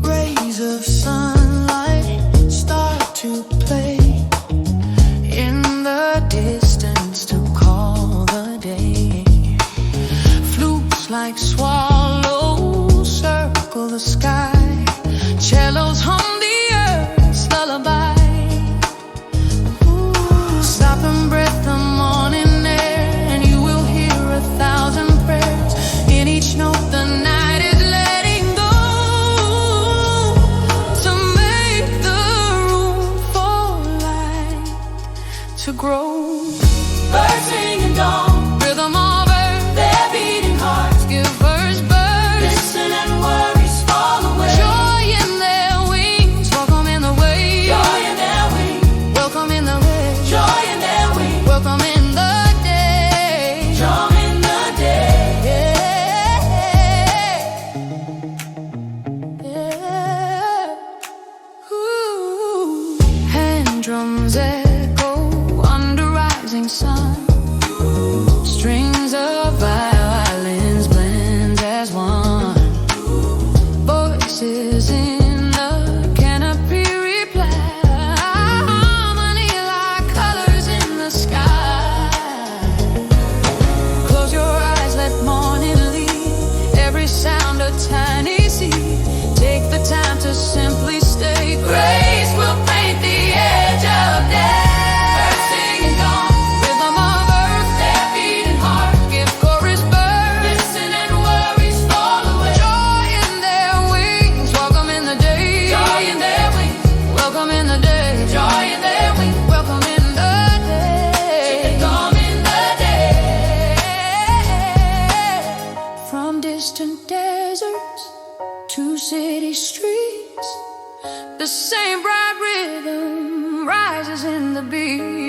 Rays of sunlight start to play in the distance to call the day. Flutes like swallows circle the sky. Cellos hum the earth's lullaby. Stop and breath the morning air, and you will hear 1,000 prayers. In each note the night is letting go to make the room for light to grow. Birds sing in dawn, Rhythm of earth, their beating hearts give first birth. listen and worries fall away. Joy in their wings, welcome in the way. Joy in their wings, Welcome in the way. joy in their wings, Welcome in the day. joy in the day. Ooh. Hand drums echo under rising sun. Strings of violins blend as one. Voices in the canopy reply. Harmony like colors in the sky. Close your eyes, let morning lead. Every sound a tiny seed. Take the time to simply stay. Grace will paint the edge of day. Birds sing in dawn, rhythm of earth, Their beating heart give chorus birth. listen and worries fall away. Joy in their wings, welcome in the day. Joy in their wings, Welcome in the day. joy in their wings, Welcome in the day. come in the day. From distant deserts to city streets, the same bright rhythm rises in the beat.